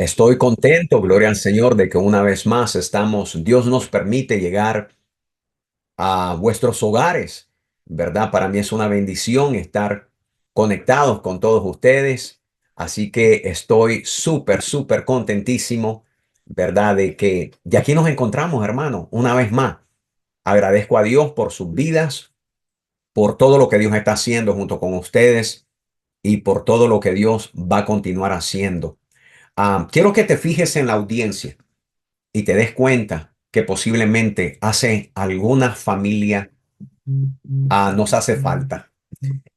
Estoy contento, gloria al Señor, de que una vez más Dios nos permite llegar a vuestros hogares, ¿verdad? Para mí es una bendición estar conectados con todos ustedes, así que estoy súper contentísimo, ¿verdad? De que de aquí nos encontramos, hermano, una vez más. Agradezco a Dios por sus vidas, por todo lo que Dios está haciendo junto con ustedes y por todo lo que Dios va a continuar haciendo. Quiero que te fijes en la audiencia y te des cuenta que posiblemente hace alguna familia nos hace falta.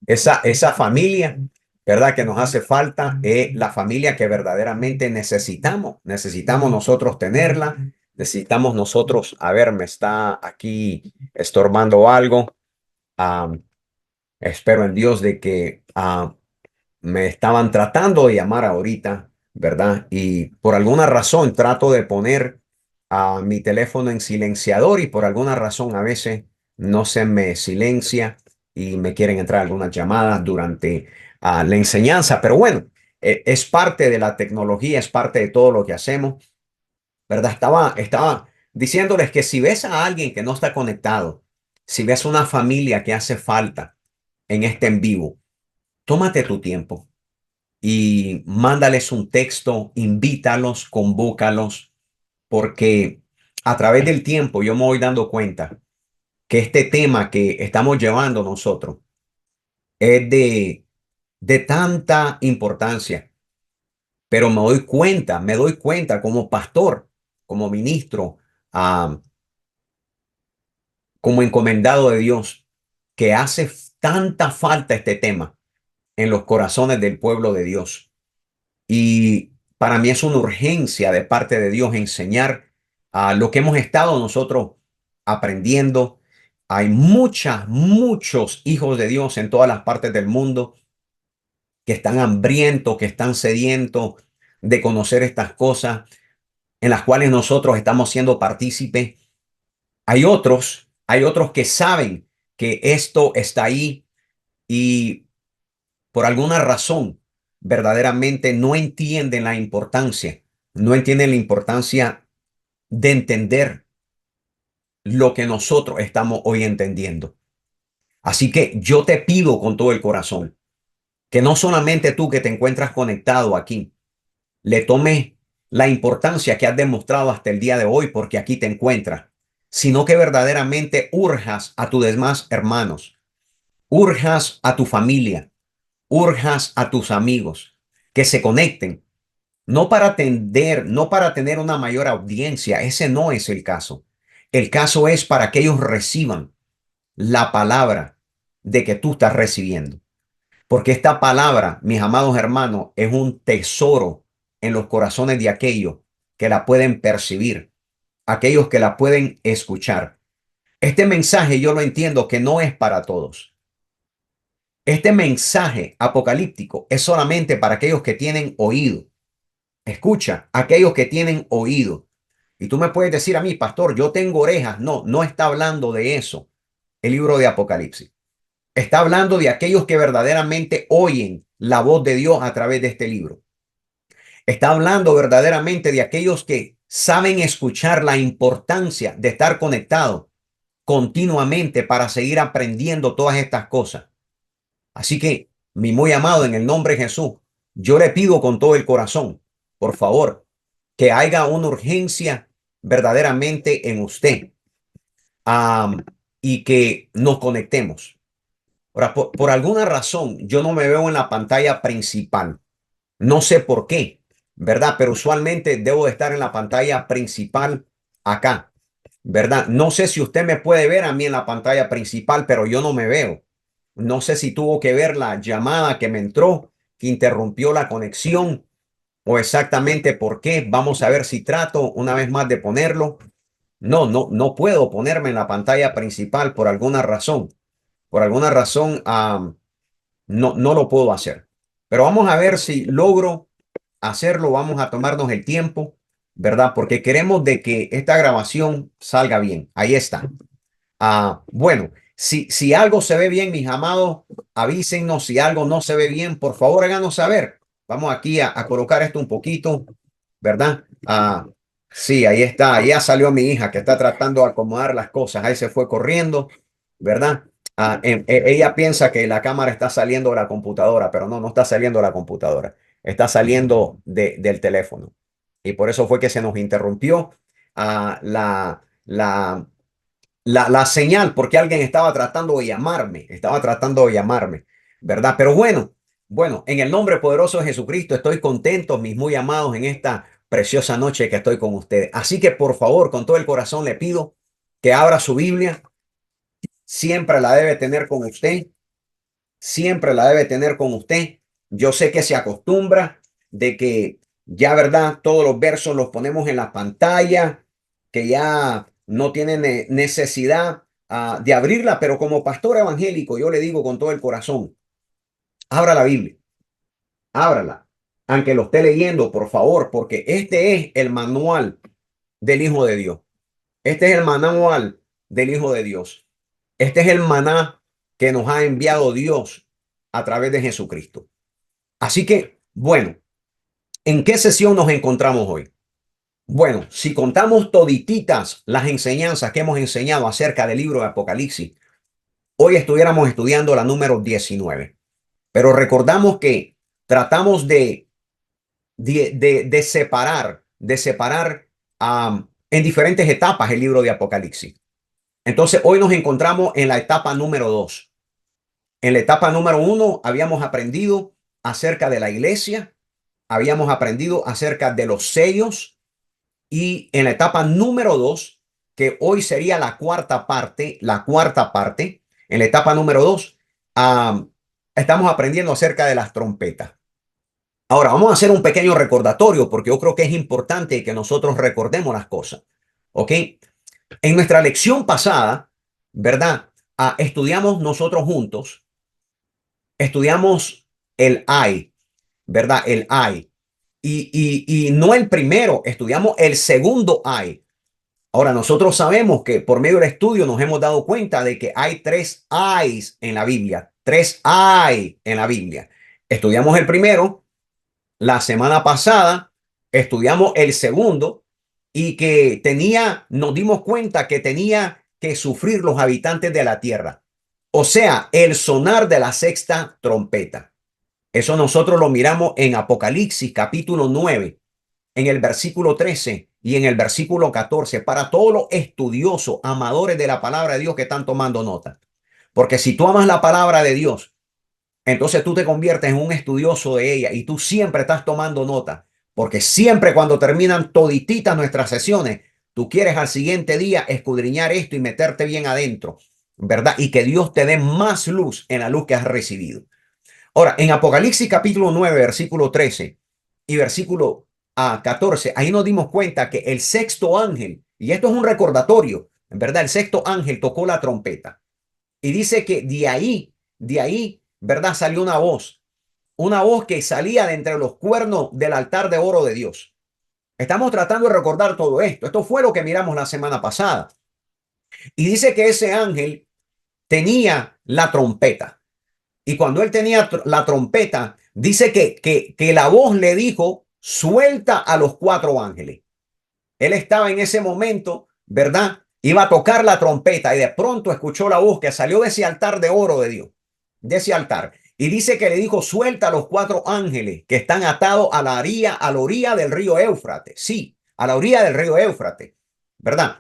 Esa familia, ¿verdad? Que nos hace falta es la familia que verdaderamente necesitamos. Necesitamos nosotros tenerla. Necesitamos nosotros, a ver, me está aquí estorbando algo. Am, Espero en Dios de que me estaban tratando de llamar ahorita, ¿verdad? Y por alguna razón trato de poner a mi teléfono en silenciador y por alguna razón a veces no se me silencia y me quieren entrar algunas llamadas durante la enseñanza. Pero bueno, es parte de la tecnología, es parte de todo lo que hacemos, ¿verdad? Estaba diciéndoles que si ves a alguien que no está conectado, si ves una familia que hace falta en este en vivo, tómate tu tiempo y mándales un texto, invítalos, convócalos, porque a través del tiempo yo me voy dando cuenta que este tema que estamos llevando nosotros es de tanta importancia, pero me doy cuenta como pastor, como ministro, ah, como encomendado de Dios, que hace tanta falta este tema en los corazones del pueblo de Dios. Y para mí es una urgencia de parte de Dios enseñar a lo que hemos estado nosotros aprendiendo. Hay muchos hijos de Dios en todas las partes del mundo que están hambrientos, que están sedientos de conocer estas cosas en las cuales nosotros estamos siendo partícipes. Hay otros que saben que esto está ahí y por alguna razón verdaderamente no entienden la importancia de entender lo que nosotros estamos hoy entendiendo. Así que yo te pido con todo el corazón que no solamente tú que te encuentras conectado aquí, le tomes la importancia que has demostrado hasta el día de hoy porque aquí te encuentras, sino que verdaderamente urjas a tus demás hermanos, urjas a tu familia, urjas a tus amigos que se conecten. No para atender, no para tener una mayor audiencia, ese no es el caso. El caso es para que ellos reciban la palabra de que tú estás recibiendo. Porque esta palabra, mis amados hermanos, es un tesoro en los corazones de aquellos que la pueden percibir, aquellos que la pueden escuchar. Este mensaje yo lo entiendo que no es para todos. Este mensaje apocalíptico es solamente para aquellos que tienen oído. Escucha, aquellos que tienen oído. Y tú me puedes decir a mí, pastor, yo tengo orejas. No, no está hablando de eso el libro de Apocalipsis. Está hablando de aquellos que verdaderamente oyen la voz de Dios a través de este libro. Está hablando verdaderamente de aquellos que saben escuchar la importancia de estar conectado continuamente para seguir aprendiendo todas estas cosas. Así que, mi muy amado, en el nombre de Jesús, yo le pido con todo el corazón, por favor, que haya una urgencia verdaderamente en usted, am, y que nos conectemos. Ahora, por alguna razón, yo no me veo en la pantalla principal. No sé por qué, ¿verdad? Pero usualmente debo de estar en la pantalla principal acá, ¿verdad? No sé si usted me puede ver a mí en la pantalla principal, pero yo no me veo. No sé si tuvo que ver la llamada que me entró, que interrumpió la conexión o exactamente por qué. Vamos a ver si trato una vez más de ponerlo. No puedo ponerme en la pantalla principal por alguna razón. Por alguna razón, no lo puedo hacer. Pero vamos a ver si logro hacerlo. Vamos a tomarnos el tiempo, ¿verdad? Porque queremos de que esta grabación salga bien. Ahí está. Bueno, si algo se ve bien, mis amados, avísennos. Si algo no se ve bien, por favor, háganos saber. Vamos aquí a colocar esto un poquito. ¿verdad? Sí, ahí está. Ya salió mi hija que está tratando de acomodar las cosas. Ahí se fue corriendo, ¿verdad? Ella piensa que la cámara está saliendo de la computadora, pero no, no está saliendo de la computadora. Está saliendo del teléfono. Y por eso fue que se nos interrumpió la señal, porque alguien estaba tratando de llamarme, ¿verdad? Pero bueno, en el nombre poderoso de Jesucristo estoy contento, mis muy amados, en esta preciosa noche que estoy con ustedes. Así que por favor, con todo el corazón le pido que abra su Biblia, siempre la debe tener con usted, siempre la debe tener con usted. Yo sé que se acostumbra de que ya, ¿verdad? Todos los versos los ponemos en la pantalla, que ya no tienen necesidad de abrirla, pero como pastor evangélico yo le digo con todo el corazón, abra la Biblia, ábrala, aunque lo esté leyendo, por favor, porque este es el manual del Hijo de Dios. Este es el manual del Hijo de Dios. Este es el maná que nos ha enviado Dios a través de Jesucristo. Así que, bueno, ¿en qué sesión nos encontramos hoy? Bueno, si contamos todititas las enseñanzas que hemos enseñado acerca del libro de Apocalipsis, hoy estuviéramos estudiando la número 19. Pero recordamos que tratamos de separar en diferentes etapas el libro de Apocalipsis. Entonces, hoy nos encontramos en la etapa número 2. En la etapa número 1 habíamos aprendido acerca de la iglesia, habíamos aprendido acerca de los sellos, y en la etapa número 2, que hoy sería la cuarta parte, en la etapa número 2, estamos aprendiendo acerca de las trompetas. Ahora, vamos a hacer un pequeño recordatorio porque yo creo que es importante que nosotros recordemos las cosas. ¿Ok? En nuestra lección pasada, ¿verdad? Estudiamos nosotros juntos, estudiamos el ay, ¿verdad? El ay. Y no el primero, estudiamos el segundo ay. Ahora, nosotros sabemos que por medio del estudio nos hemos dado cuenta de que hay 3 ayes en la Biblia. 3 ay en la Biblia. Estudiamos el primero. La semana pasada estudiamos el segundo y que nos dimos cuenta que tenía que sufrir los habitantes de la tierra. O sea, el sonar de la sexta trompeta. Eso nosotros lo miramos en Apocalipsis capítulo 9, en el versículo 13 y en el versículo 14, para todos los estudiosos, amadores de la palabra de Dios que están tomando nota. Porque si tú amas la palabra de Dios, entonces tú te conviertes en un estudioso de ella y tú siempre estás tomando nota, porque siempre cuando terminan todititas nuestras sesiones, tú quieres al siguiente día escudriñar esto y meterte bien adentro, ¿verdad? Y que Dios te dé más luz en la luz que has recibido. Ahora, en Apocalipsis capítulo 9, versículo 13 y versículo 14, ahí nos dimos cuenta que el sexto ángel, y esto es un recordatorio, en verdad, el sexto ángel tocó la trompeta y dice que de ahí, ¿verdad? Salió una voz que salía de entre los cuernos del altar de oro de Dios. Estamos tratando de recordar todo esto. Esto fue lo que miramos la semana pasada. Y dice que ese ángel tenía la trompeta. Y cuando él tenía la trompeta, dice que la voz le dijo, suelta a los 4 ángeles. Él estaba en ese momento, ¿verdad? Iba a tocar la trompeta y de pronto escuchó la voz que salió de ese altar de oro de Dios, de ese altar. Y dice que le dijo, suelta a los 4 ángeles que están atados a la orilla del río Éufrates. Sí, a la orilla del río Éufrates, ¿verdad?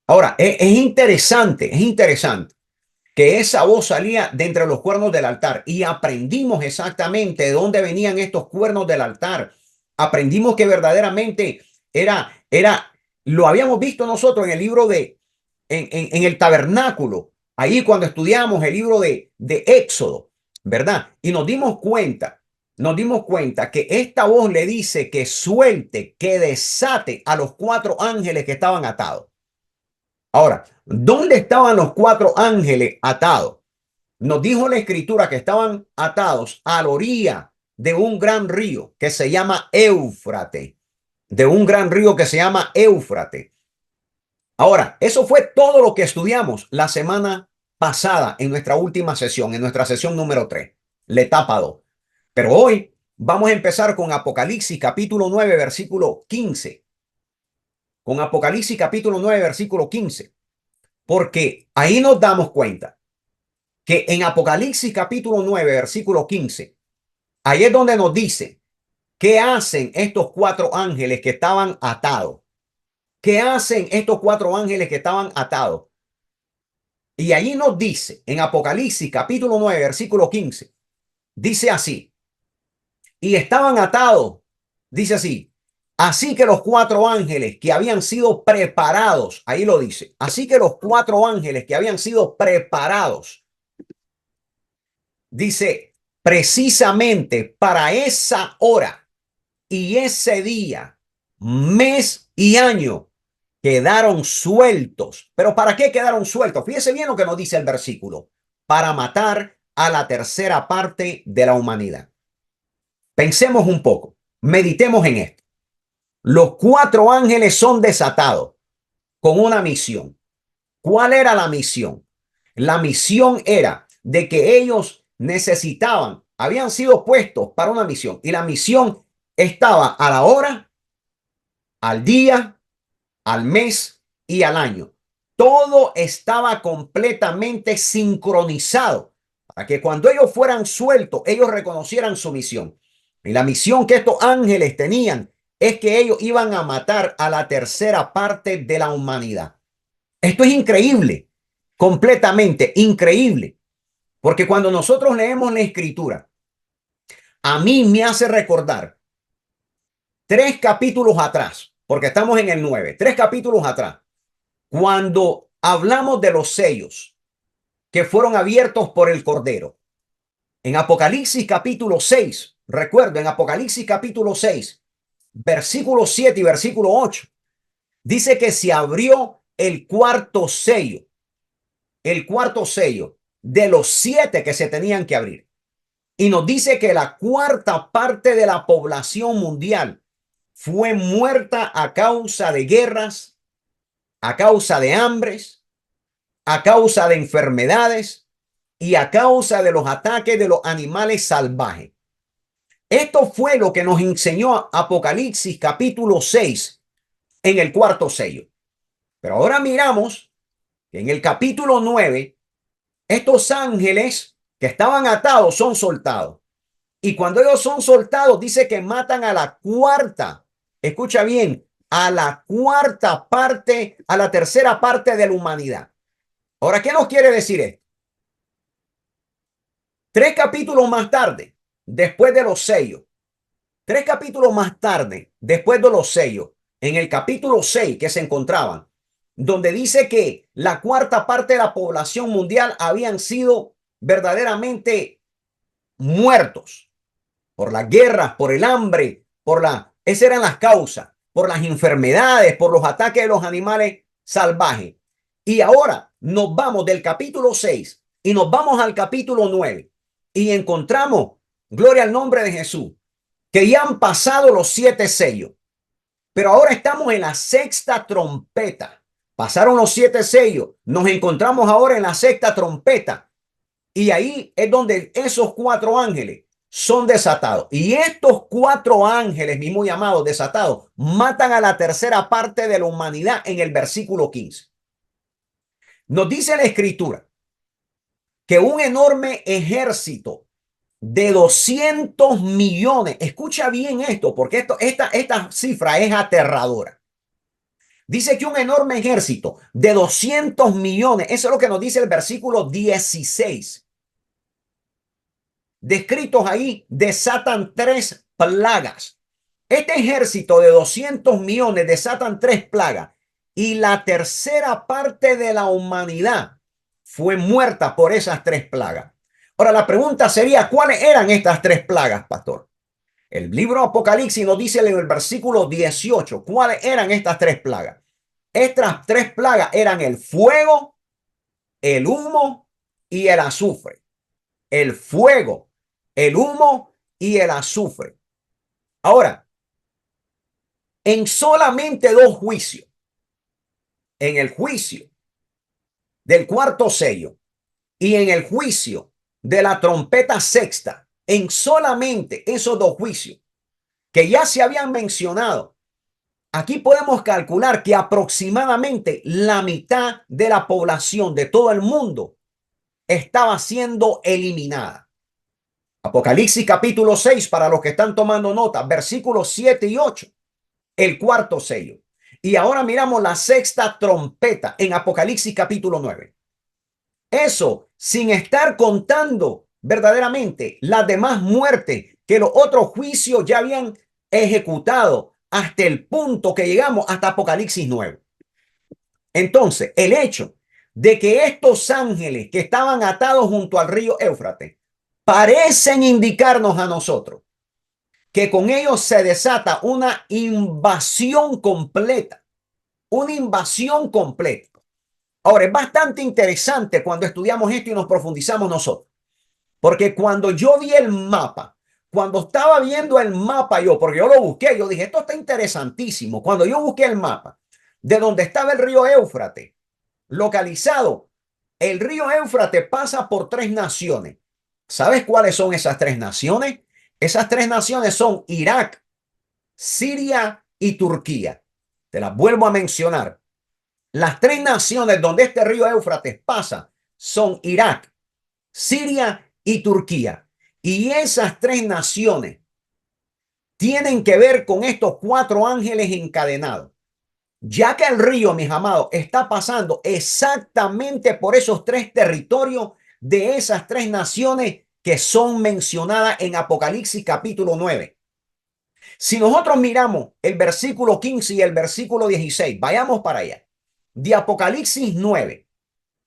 Ahora, es interesante que esa voz salía de entre los cuernos del altar y aprendimos exactamente de dónde venían estos cuernos del altar. Aprendimos que verdaderamente lo habíamos visto nosotros en el libro en el tabernáculo, ahí cuando estudiamos el libro de Éxodo, ¿verdad? Y nos dimos cuenta que esta voz le dice que suelte, que desate a los 4 ángeles que estaban atados. Ahora, ¿dónde estaban los 4 ángeles atados? Nos dijo la escritura que estaban atados a la orilla de un gran río que se llama Éufrates, Ahora, eso fue todo lo que estudiamos la semana pasada en nuestra última sesión, en nuestra sesión número 3, la etapa 2. Pero hoy vamos a empezar con Apocalipsis capítulo 9, versículo 15. Con Apocalipsis capítulo 9, versículo 15. Porque ahí nos damos cuenta que en Apocalipsis capítulo 9, versículo 15, ahí es donde nos dice qué hacen estos cuatro ángeles que estaban atados. ¿Qué hacen estos cuatro ángeles que estaban atados? Y allí nos dice en Apocalipsis capítulo 9, versículo 15, dice así, y estaban atados, dice así, así que los cuatro ángeles que habían sido preparados, ahí lo dice, así que los cuatro ángeles que habían sido preparados, dice, precisamente para esa hora y ese día, mes y año, quedaron sueltos. ¿Pero para qué quedaron sueltos? Fíjese bien lo que nos dice el versículo. Para matar a la tercera parte de la humanidad. Pensemos un poco, meditemos en esto. Los cuatro ángeles son desatados con una misión. ¿Cuál era la misión? La misión era de que ellos necesitaban, habían sido puestos para una misión y la misión estaba a la hora, al día, al mes y al año. Todo estaba completamente sincronizado para que cuando ellos fueran sueltos, ellos reconocieran su misión. Y la misión que estos ángeles tenían es que ellos iban a matar a la tercera parte de la humanidad. Esto es increíble, completamente increíble, porque cuando nosotros leemos la escritura, a mí me hace recordar 3 capítulos atrás, porque estamos en el 9, 3 capítulos atrás, cuando hablamos de los sellos que fueron abiertos por el Cordero. En Apocalipsis capítulo 6, recuerdo, en Apocalipsis capítulo 6, versículo 7 y versículo 8, dice que se abrió el cuarto sello de los 7 que se tenían que abrir. Y nos dice que la cuarta parte de la población mundial fue muerta a causa de guerras, a causa de hambres, a causa de enfermedades y a causa de los ataques de los animales salvajes. Esto fue lo que nos enseñó Apocalipsis capítulo 6 en el cuarto sello. Pero ahora miramos que en el capítulo 9, estos ángeles que estaban atados son soltados. Y cuando ellos son soltados, dice que matan a la cuarta, escucha bien, a la cuarta parte, a la tercera parte de la humanidad. Ahora, ¿qué nos quiere decir esto? 3 capítulos más tarde, después de los sellos, 3 capítulos más tarde, después de los sellos, en el capítulo 6 que se encontraban, donde dice que la cuarta parte de la población mundial habían sido verdaderamente muertos por las guerras, por el hambre, esas eran las causas, por las enfermedades, por los ataques de los animales salvajes. Y ahora nos vamos del capítulo 6 y nos vamos al capítulo 9 y encontramos, gloria al nombre de Jesús, que ya han pasado los 7 sellos, pero ahora estamos en la sexta trompeta. Pasaron los 7 sellos, nos encontramos ahora en la sexta trompeta y ahí es donde esos 4 ángeles son desatados. Y estos 4 ángeles, mismo llamados desatados, matan a la tercera parte de la humanidad en el versículo 15. Nos dice la escritura que un enorme ejército de 200 millones, escucha bien esto, porque esta cifra es aterradora. Dice que un enorme ejército de 200 millones, eso es lo que nos dice el versículo 16. Descritos ahí, desatan 3 plagas. Este ejército de 200 millones desatan 3 plagas y la tercera parte de la humanidad fue muerta por esas 3 plagas. Ahora la pregunta sería, ¿cuáles eran estas 3 plagas, pastor? El libro Apocalipsis nos dice en el versículo 18 cuáles eran estas 3 plagas. Estas 3 plagas eran el fuego, el humo y el azufre. El fuego, el humo y el azufre. Ahora, en solamente 2 juicios, en el juicio del cuarto sello y en el juicio de la trompeta sexta, en solamente esos dos juicios que ya se habían mencionado, aquí podemos calcular que aproximadamente la mitad de la población de todo el mundo estaba siendo eliminada. Apocalipsis capítulo 6, para los que están tomando nota, versículos 7 y 8, el cuarto sello. Y ahora miramos la sexta trompeta en Apocalipsis capítulo 9. Eso sin estar contando verdaderamente las demás muertes que los otros juicios ya habían ejecutado hasta el punto que llegamos hasta Apocalipsis 9. Entonces, el hecho de que estos ángeles que estaban atados junto al río Éufrates parecen indicarnos a nosotros que con ellos se desata una invasión completa, una invasión completa. Ahora, es bastante interesante cuando estudiamos esto y nos profundizamos nosotros, porque cuando yo vi el mapa, cuando estaba viendo el mapa yo, porque yo lo busqué, yo dije, esto está interesantísimo. Cuando yo busqué el mapa de donde estaba el río Éufrates, localizado, el río Éufrates pasa por tres naciones. ¿Sabes cuáles son esas tres naciones? Esas tres naciones son Irak, Siria y Turquía. Te las vuelvo a mencionar. Las tres naciones donde este río Éufrates pasa son Irak, Siria y Turquía. Y esas tres naciones tienen que ver con estos cuatro ángeles encadenados. Ya que el río, mis amados, está pasando exactamente por esos tres territorios de esas tres naciones que son mencionadas en Apocalipsis capítulo 9. Si nosotros miramos el versículo 15 y el versículo 16, vayamos para allá. De Apocalipsis 9,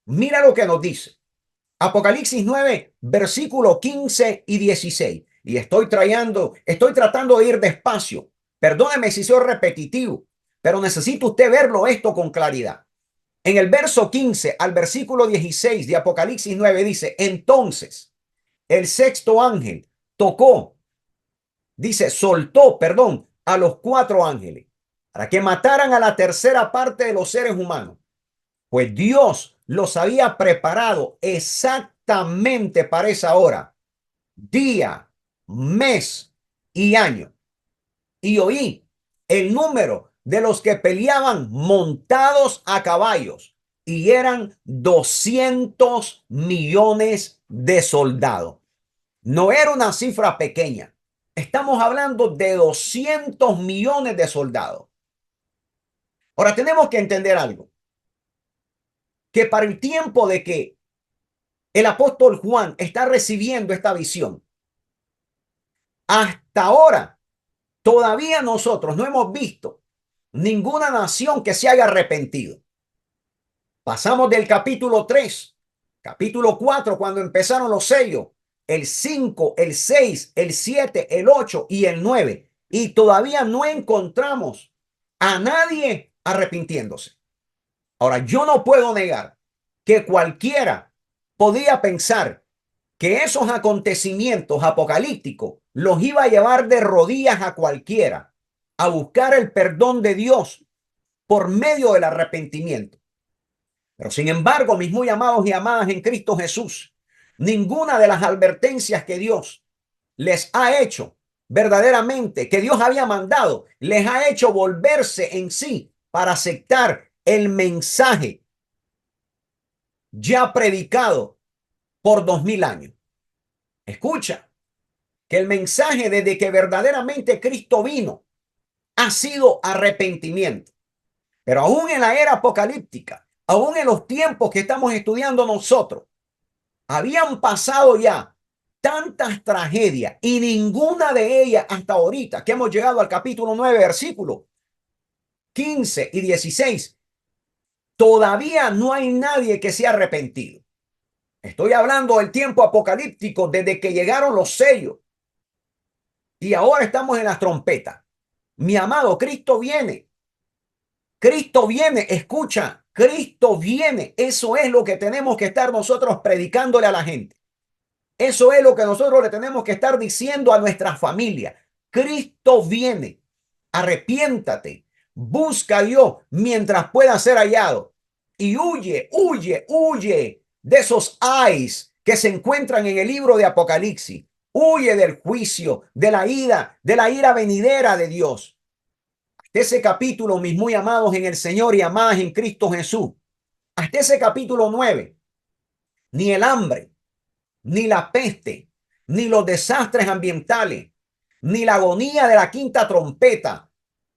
mira lo que nos dice. Apocalipsis 9, versículo 15 y 16. Y estoy tratando de ir despacio. Perdóneme si soy repetitivo, pero necesita usted verlo esto con claridad. En el verso 15 al versículo 16 de Apocalipsis 9 dice, entonces el sexto ángel soltó, a los cuatro ángeles para que mataran a la tercera parte de los seres humanos, pues Dios los había preparado exactamente para esa hora, día, mes y año. Y oí el número de los que peleaban montados a caballos, y eran 200 millones de soldados. No era una cifra pequeña. Estamos hablando de 200 millones de soldados. Ahora tenemos que entender algo, que para el tiempo de que el apóstol Juan está recibiendo esta visión, hasta ahora todavía nosotros no hemos visto ninguna nación que se haya arrepentido. Pasamos del capítulo 3, capítulo 4, cuando empezaron los sellos, el 5, el 6, el 7, el 8 y el 9, y todavía no encontramos a nadie arrepintiéndose. Ahora, yo no puedo negar que cualquiera podía pensar que esos acontecimientos apocalípticos los iba a llevar de rodillas a cualquiera a buscar el perdón de Dios por medio del arrepentimiento. Pero sin embargo, mis muy amados y amadas en Cristo Jesús, ninguna de las advertencias que Dios les ha hecho verdaderamente, que Dios había mandado, les ha hecho volverse en sí para aceptar el mensaje ya predicado por 2000 años. Escucha, que el mensaje desde que verdaderamente Cristo vino ha sido arrepentimiento. Pero aún en la era apocalíptica, aún en los tiempos que estamos estudiando nosotros, habían pasado ya tantas tragedias y ninguna de ellas hasta ahorita, que hemos llegado al capítulo 9, versículos 15 y 16, todavía no hay nadie que se ha arrepentido. Estoy hablando del tiempo apocalíptico desde que llegaron los sellos y ahora estamos en las trompetas. Mi amado, Cristo viene. Cristo viene, escucha, Cristo viene. Eso es lo que tenemos que estar nosotros predicándole a la gente. Eso es lo que nosotros le tenemos que estar diciendo a nuestra familia. Cristo viene. Arrepiéntate. Busca a Dios mientras pueda ser hallado. Y huye, huye, huye de esos ayes que se encuentran en el libro de Apocalipsis. Huye del juicio, de la ira venidera de Dios. Hasta ese capítulo, mis muy amados en el Señor y amadas en Cristo Jesús. Hasta ese capítulo 9, ni el hambre, ni la peste, ni los desastres ambientales, ni la agonía de la quinta trompeta,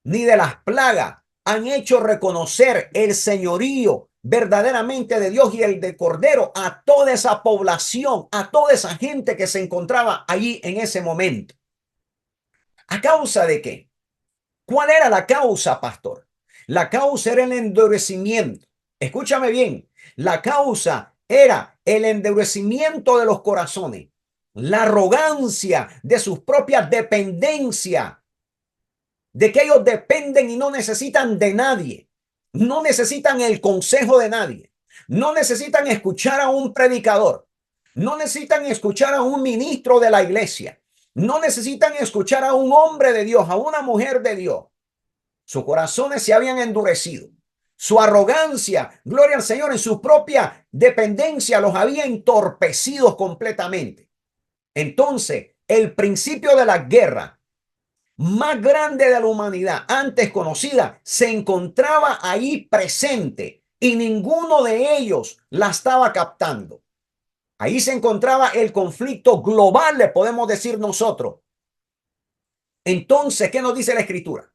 ni de las plagas han hecho reconocer el señorío verdaderamente de Dios y el de Cordero a toda esa población, a toda esa gente que se encontraba allí en ese momento. ¿A causa de qué? ¿Cuál era la causa, pastor? La causa era el endurecimiento. Escúchame bien, la causa era el endurecimiento de los corazones, la arrogancia de sus propias dependencias, de que ellos dependen y no necesitan de nadie, no necesitan el consejo de nadie, no necesitan escuchar a un predicador, no necesitan escuchar a un ministro de la iglesia, no necesitan escuchar a un hombre de Dios, a una mujer de Dios. Sus corazones se habían endurecido. Su arrogancia, gloria al Señor, en su propia dependencia los había entorpecido completamente. Entonces, el principio de la guerra más grande de la humanidad antes conocida se encontraba ahí presente y ninguno de ellos la estaba captando. Ahí se encontraba el conflicto global, le podemos decir nosotros. Entonces, ¿qué nos dice la Escritura?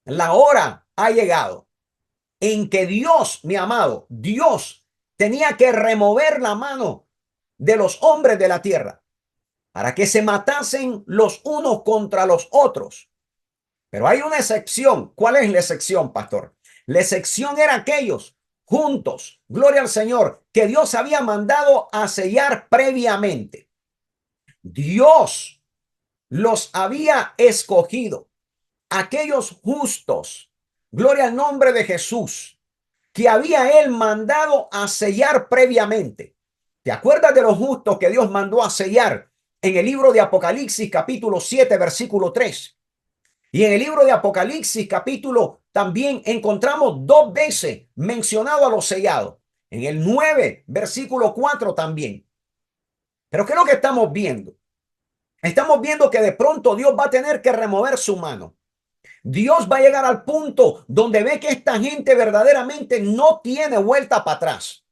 La hora ha llegado en que Dios, mi amado, Dios tenía que remover la mano de los hombres de la tierra para que se matasen los unos contra los otros. Pero hay una excepción. ¿Cuál es la excepción, pastor? La excepción era aquellos juntos, gloria al Señor, que Dios había mandado a sellar previamente. Dios los había escogido, aquellos justos, gloria al nombre de Jesús, que había él mandado a sellar previamente. ¿Te acuerdas de los justos que Dios mandó a sellar en el libro de Apocalipsis capítulo 7 versículo 3? Y en el libro de Apocalipsis capítulo también encontramos dos veces mencionado a los sellados. En el 9 versículo 4 también. Pero ¿qué es lo que estamos viendo? Estamos viendo que de pronto Dios va a tener que remover su mano. Dios va a llegar al punto donde ve que esta gente verdaderamente no tiene vuelta para atrás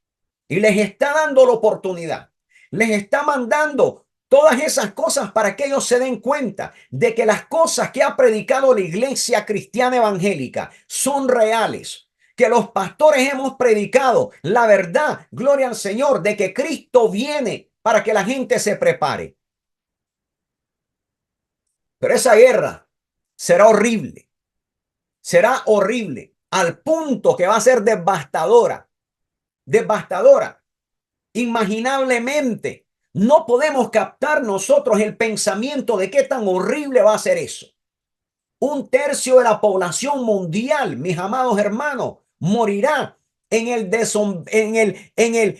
y les está dando la oportunidad. Les está mandando todas esas cosas para que ellos se den cuenta de que las cosas que ha predicado la iglesia cristiana evangélica son reales, que los pastores hemos predicado la verdad, gloria al Señor, de que Cristo viene para que la gente se prepare. Pero esa guerra será horrible, al punto que va a ser devastadora, devastadora, imaginablemente. No podemos captar nosotros el pensamiento de qué tan horrible va a ser eso. 1/3 de la población mundial, mis amados hermanos, morirá en el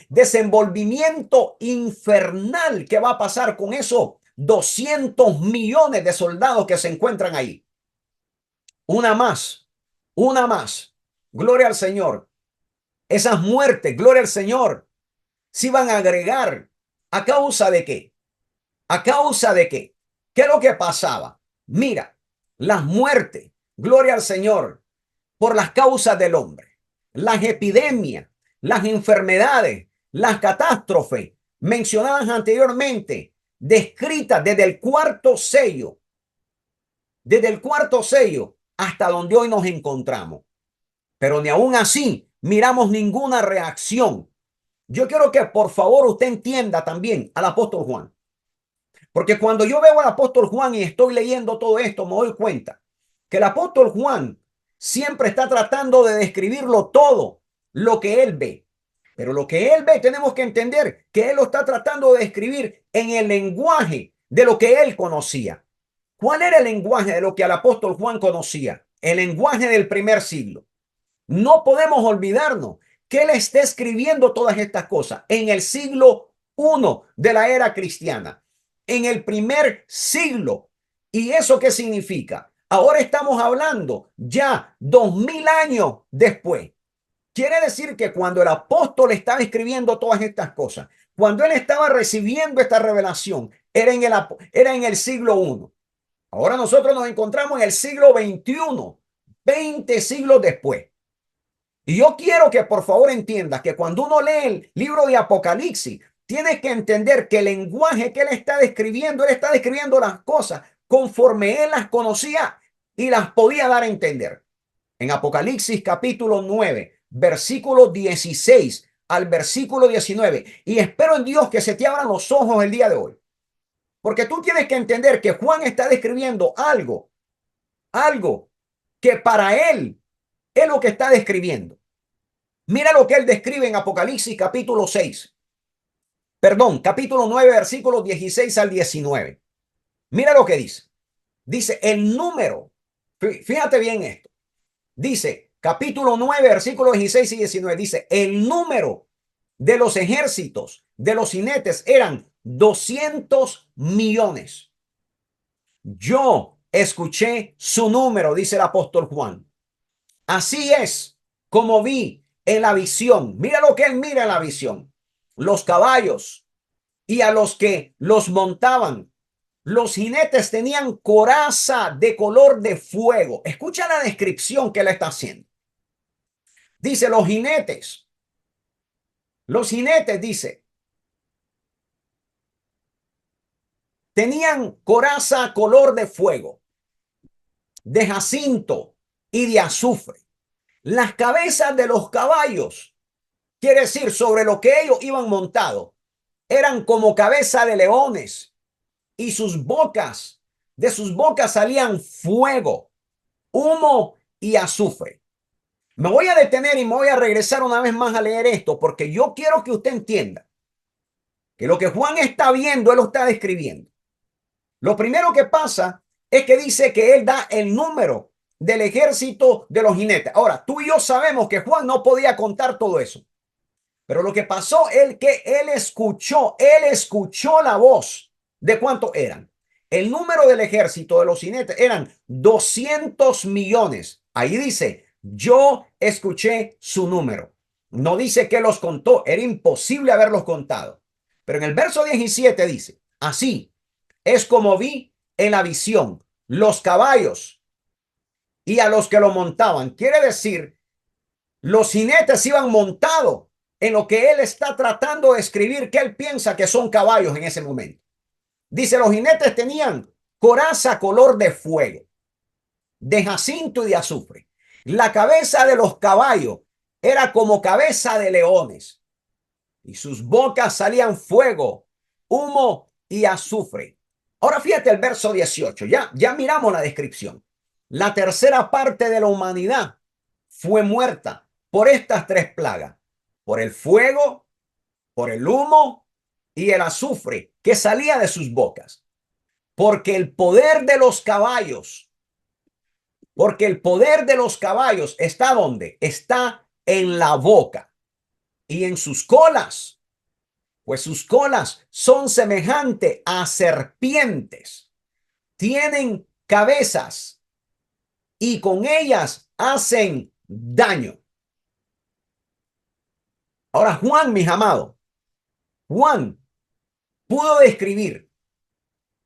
desenvolvimiento infernal que va a pasar con esos 200 millones de soldados que se encuentran ahí. Una más, una más. Gloria al Señor. Esas muertes, gloria al Señor, se van a agregar. ¿A causa de qué? ¿A causa de qué? ¿Qué es lo que pasaba? Mira, las muertes, gloria al Señor, por las causas del hombre, las epidemias, las enfermedades, las catástrofes mencionadas anteriormente, descritas desde el cuarto sello hasta donde hoy nos encontramos. Pero ni aún así miramos ninguna reacción. Yo quiero que por favor usted entienda también al apóstol Juan. Porque cuando yo veo al apóstol Juan y estoy leyendo todo esto, me doy cuenta que el apóstol Juan siempre está tratando de describirlo todo lo que él ve. Pero lo que él ve tenemos que entender que él lo está tratando de describir en el lenguaje de lo que él conocía. ¿Cuál era el lenguaje de lo que el apóstol Juan conocía? El lenguaje del primer siglo. No podemos olvidarnos que él está escribiendo todas estas cosas en el siglo I de la era cristiana, en el primer siglo. ¿Y eso qué significa? Ahora estamos hablando ya 2000 años después. Quiere decir que cuando el apóstol estaba escribiendo todas estas cosas, cuando él estaba recibiendo esta revelación, era en el siglo I. Ahora nosotros nos encontramos en el siglo XXI, 20 siglos después. Y yo quiero que por favor entiendas que cuando uno lee el libro de Apocalipsis, tienes que entender que el lenguaje que él está describiendo las cosas conforme él las conocía y las podía dar a entender. En Apocalipsis capítulo 9, versículo 16 al versículo 19. Y espero en Dios que se te abran los ojos el día de hoy. Porque tú tienes que entender que Juan está describiendo algo que para él es lo que está describiendo. Mira lo que él describe en Apocalipsis capítulo 6. Perdón, capítulo 9, versículos 16 al 19. Mira lo que dice. Dice el número. Fíjate bien esto. Dice capítulo 9, versículos 16 y 19. Dice el número de los ejércitos de los jinetes eran 200 millones. Yo escuché su número, dice el apóstol Juan. Así es como vi en la visión. Mira lo que él mira en la visión. Los caballos y a los que los montaban. Los jinetes tenían coraza de color de fuego. Escucha la descripción que él está haciendo. Dice los jinetes, dice, tenían coraza color de fuego, de jacinto y de azufre. Las cabezas de los caballos, quiere decir, sobre lo que ellos iban montados, eran como cabeza de leones y de sus bocas salían fuego, humo y azufre. Me voy a detener y me voy a regresar una vez más a leer esto porque yo quiero que usted entienda que lo que Juan está viendo, él lo está describiendo. Lo primero que pasa es que dice que él da el número del ejército de los jinetes. Ahora, tú y yo sabemos que Juan no podía contar todo eso. Pero lo que pasó es que él escuchó la voz de cuánto eran. El número del ejército de los jinetes eran 200 millones. Ahí dice, yo escuché su número. No dice que los contó, era imposible haberlos contado. Pero en el verso 17 dice, así es como vi en la visión los caballos y a los que lo montaban. Quiere decir, los jinetes iban montados en lo que él está tratando de escribir, que él piensa que son caballos en ese momento. Dice, los jinetes tenían coraza color de fuego, de jacinto y de azufre. La cabeza de los caballos era como cabeza de leones y sus bocas salían fuego, humo y azufre. Ahora fíjate el verso 18, ya miramos la descripción. La tercera parte de la humanidad fue muerta por estas tres plagas, por el fuego, por el humo y el azufre que salía de sus bocas. Porque el poder de los caballos, está ¿dónde? Está en la boca y en sus colas, pues sus colas son semejantes a serpientes. Tienen cabezas y con ellas hacen daño. Ahora Juan, mis amados, Juan pudo describir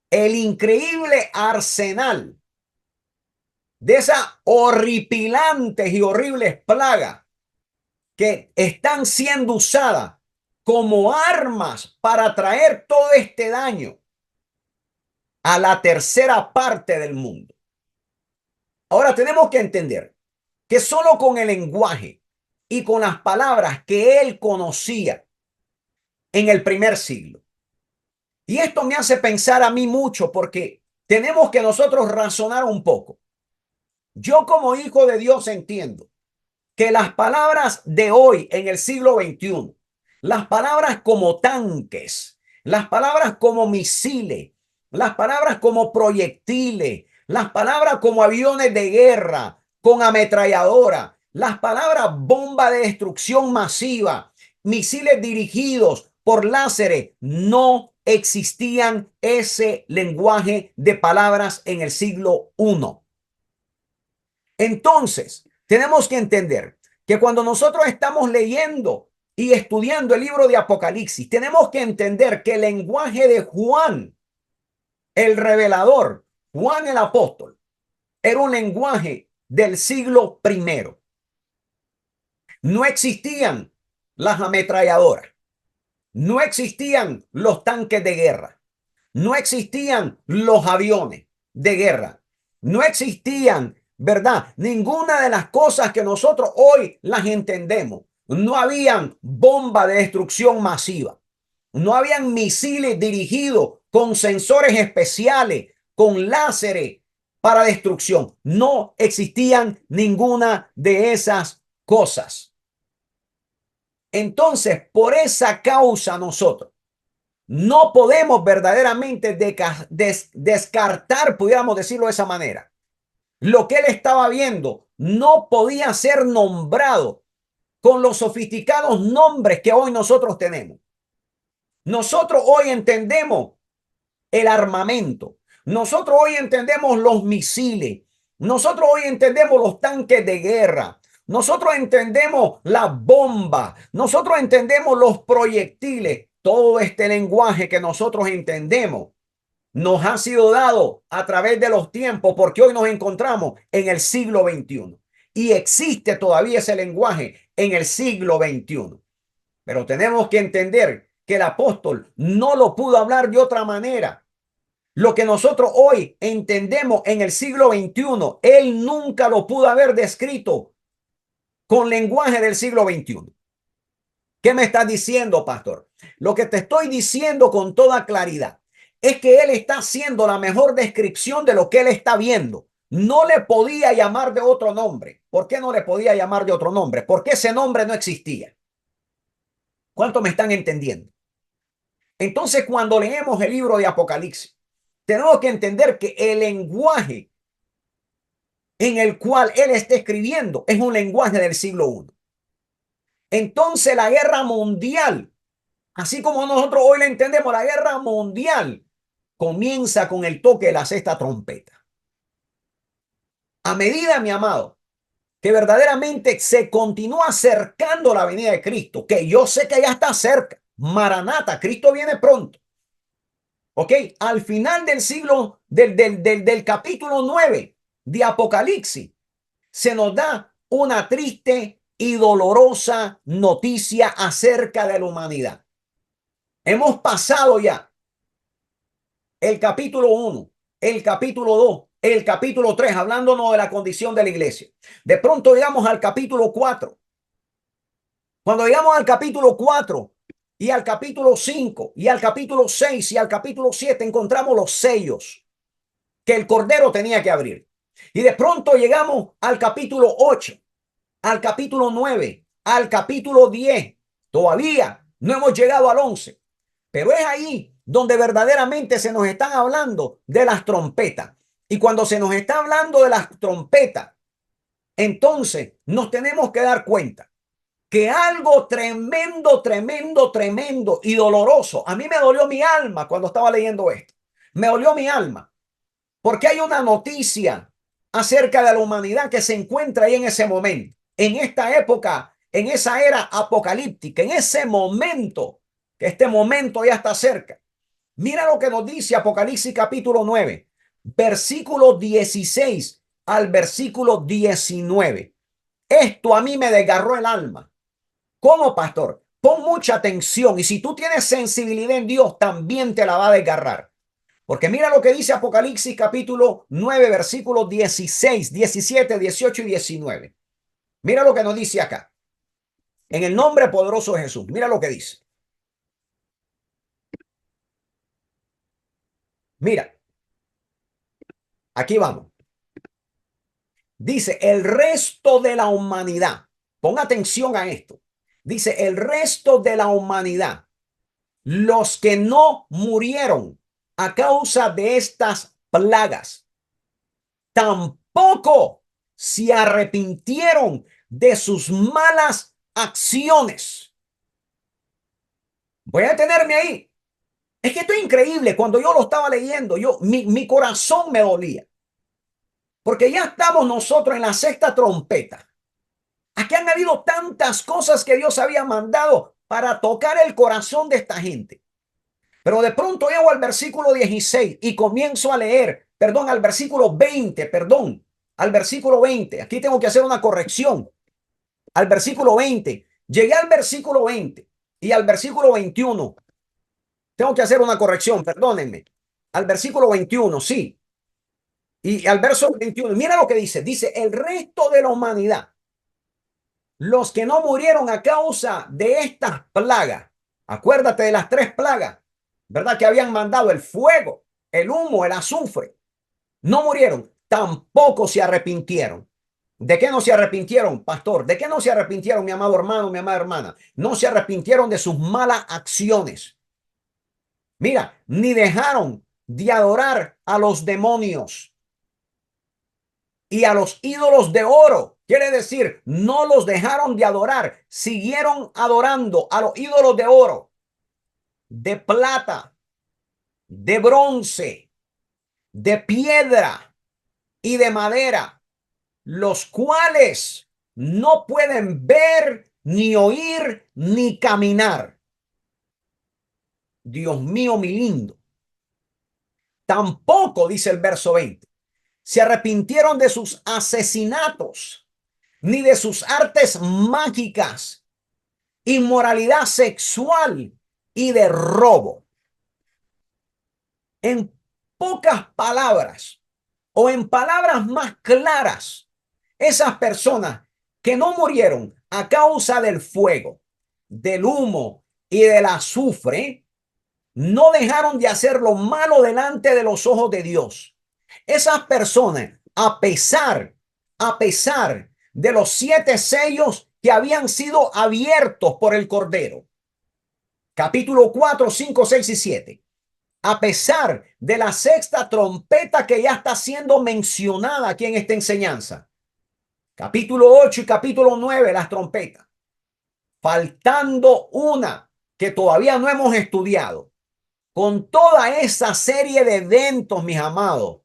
el increíble arsenal de esas horripilantes y horribles plagas que están siendo usadas como armas para traer todo este daño a la tercera parte del mundo. Ahora tenemos que entender que solo con el lenguaje y con las palabras que él conocía en el primer siglo. Y esto me hace pensar a mí mucho porque tenemos que nosotros razonar un poco. Yo como hijo de Dios entiendo que las palabras de hoy en el siglo XXI, las palabras como tanques, las palabras como misiles, las palabras como proyectiles, las palabras como aviones de guerra con ametralladora, las palabras bomba de destrucción masiva, misiles dirigidos por láseres, no existían ese lenguaje de palabras en el siglo I. Entonces, tenemos que entender que cuando nosotros estamos leyendo y estudiando el libro de Apocalipsis, tenemos que entender que el lenguaje de Juan el revelador, Juan el apóstol, era un lenguaje del siglo primero. No existían las ametralladoras, no existían los tanques de guerra, no existían los aviones de guerra, no existían, ¿verdad? Ninguna de las cosas que nosotros hoy las entendemos. No habían bombas de destrucción masiva, no habían misiles dirigidos con sensores especiales, con láseres para destrucción. No existían ninguna de esas cosas. Entonces, por esa causa nosotros no podemos verdaderamente descartar, pudiéramos decirlo de esa manera. Lo que él estaba viendo no podía ser nombrado con los sofisticados nombres que hoy nosotros tenemos. Nosotros hoy entendemos el armamento. Nosotros hoy entendemos los misiles. Nosotros hoy entendemos los tanques de guerra. Nosotros entendemos la bomba. Nosotros entendemos los proyectiles. Todo este lenguaje que nosotros entendemos nos ha sido dado a través de los tiempos, porque hoy nos encontramos en el siglo XXI y existe todavía ese lenguaje en el siglo XXI. Pero tenemos que entender que el apóstol no lo pudo hablar de otra manera. Lo que nosotros hoy entendemos en el siglo XXI, él nunca lo pudo haber descrito con lenguaje del siglo XXI. ¿Qué me estás diciendo, pastor? Lo que te estoy diciendo con toda claridad es que él está haciendo la mejor descripción de lo que él está viendo. No le podía llamar de otro nombre. ¿Por qué no le podía llamar de otro nombre? Porque ese nombre no existía. ¿Cuánto me están entendiendo? Entonces, cuando leemos el libro de Apocalipsis, tenemos que entender que el lenguaje en el cual él está escribiendo es un lenguaje del siglo I. Entonces, la guerra mundial, así como nosotros hoy la entendemos, la guerra mundial comienza con el toque de la sexta trompeta. A medida, mi amado, que verdaderamente se continúa acercando la venida de Cristo, que yo sé que ya está cerca, Maranata, Cristo viene pronto. ¿Ok? Al final del siglo, del capítulo 9 de Apocalipsis, se nos da una triste y dolorosa noticia acerca de la humanidad. Hemos pasado ya el capítulo 1, el capítulo 2, el capítulo 3, hablándonos de la condición de la iglesia. De pronto llegamos al capítulo 4. Cuando llegamos al capítulo 4 y al capítulo 5 y al capítulo 6 y al capítulo 7, encontramos los sellos que el Cordero tenía que abrir. Y de pronto llegamos al capítulo 8, al capítulo 9, al capítulo 10. Todavía no hemos llegado al 11. Pero es ahí donde verdaderamente se nos están hablando de las trompetas. Y cuando se nos está hablando de las trompetas, entonces nos tenemos que dar cuenta que algo tremendo, tremendo, tremendo y doloroso. A mí me dolió mi alma cuando estaba leyendo esto. Me dolió mi alma. Porque hay una noticia acerca de la humanidad que se encuentra ahí en ese momento, en esta época, en esa era apocalíptica, en ese momento, que este momento ya está cerca. Mira lo que nos dice Apocalipsis capítulo 9, versículo 16 al versículo 19. Esto a mí me desgarró el alma. ¿Cómo, pastor? Pon mucha atención y si tú tienes sensibilidad en Dios, también te la va a desgarrar. Porque mira lo que dice Apocalipsis capítulo 9, versículos 16, 17, 18 y 19. Mira lo que nos dice acá. En el nombre poderoso de Jesús. Mira lo que dice. Mira, aquí vamos. Dice, el resto de la humanidad. Pon atención a esto. Dice, el resto de la humanidad. Los que no murieron a causa de estas plagas. Tampoco se arrepintieron de sus malas acciones. Voy a detenerme ahí. Es que esto es increíble. Cuando yo lo estaba leyendo, mi corazón me dolía. Porque ya estamos nosotros en la sexta trompeta. Aquí han habido tantas cosas que Dios había mandado para tocar el corazón de esta gente. Pero de pronto llego al versículo 16 y comienzo a leer, perdón, al versículo 20, perdón, al versículo 20. Aquí tengo que hacer una corrección. Al versículo 20. Llegué al versículo 20 y al versículo 21. Tengo que hacer una corrección, perdónenme. Al versículo 21, sí. Y al verso 21, mira lo que dice. Dice, el resto de la humanidad, los que no murieron a causa de estas plagas. Acuérdate de las 3 plagas, ¿verdad? Que habían mandado: el fuego, el humo, el azufre. No murieron, tampoco se arrepintieron. ¿De qué no se arrepintieron, pastor? ¿De qué no se arrepintieron, mi amado hermano, mi amada hermana? No se arrepintieron de sus malas acciones. Mira, ni dejaron de adorar a los demonios y a los ídolos de oro. Quiere decir, no los dejaron de adorar, siguieron adorando a los ídolos de oro, de plata, de bronce, de piedra y de madera, los cuales no pueden ver, ni oír, ni caminar. Dios mío, mi lindo. Tampoco, dice el verso 20, se arrepintieron de sus asesinatos, ni de sus artes mágicas, inmoralidad sexual y de robo. En pocas palabras, o en palabras más claras, esas personas que no murieron a causa del fuego, del humo y del azufre, no dejaron de hacer lo malo delante de los ojos de Dios. Esas personas, a pesar de los 7 sellos que habían sido abiertos por el Cordero, capítulo 4, 5, 6 y 7, a pesar de la 6ª trompeta que ya está siendo mencionada aquí en esta enseñanza, capítulo 8 y capítulo 9, las trompetas, faltando una que todavía no hemos estudiado, con toda esa serie de eventos, mis amados,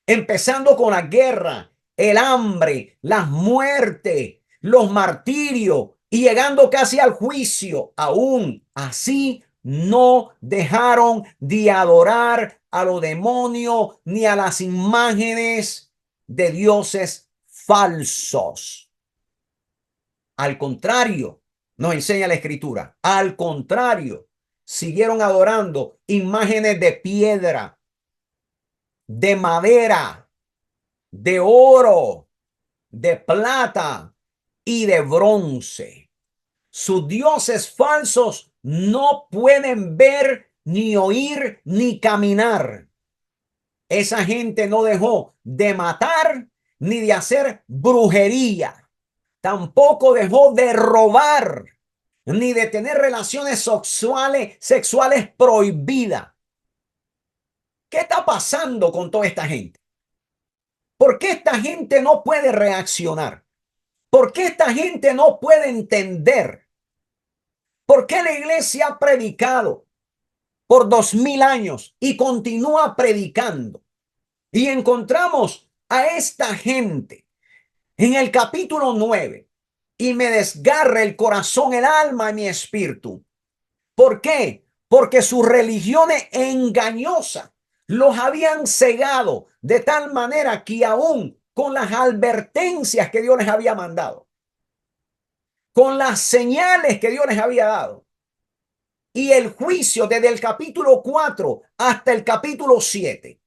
empezando con la guerra, el hambre, las muertes, los martirios y llegando casi al juicio, aún así no dejaron de adorar a los demonios ni a las imágenes de dioses falsos. Al contrario, nos enseña la Escritura. Al contrario, siguieron adorando imágenes de piedra, de madera, de oro, de plata y de bronce. Sus dioses falsos no pueden ver, ni oír, ni caminar. Esa gente no dejó de matar ni de hacer brujería. Tampoco dejó de robar ni de tener relaciones sexuales prohibidas. ¿Qué está pasando con toda esta gente? ¿Por qué esta gente no puede reaccionar? ¿Por qué esta gente no puede entender? ¿Por qué la iglesia ha predicado por 2000 años y continúa predicando? Y encontramos a esta gente en el capítulo 9 y me desgarra el corazón, el alma y mi espíritu. ¿Por qué? Porque sus religiones engañosas los habían cegado de tal manera que aún con las advertencias que Dios les había mandado, con las señales que Dios les había dado, y el juicio desde el capítulo 4 hasta el capítulo 7,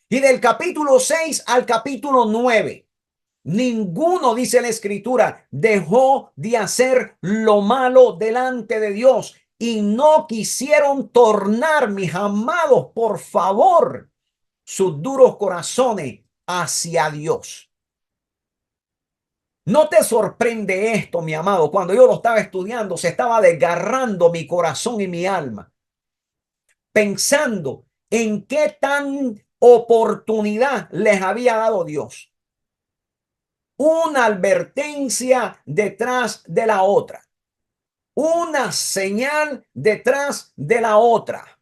y del capítulo 6 al capítulo 9, ninguno, dice la Escritura, dejó de hacer lo malo delante de Dios y no quisieron tornar, mis amados, por favor, sus duros corazones hacia Dios. ¿No te sorprende esto, mi amado? Cuando yo lo estaba estudiando, se estaba desgarrando mi corazón y mi alma, pensando en qué tan oportunidad les había dado Dios. Una advertencia detrás de la otra, una señal detrás de la otra.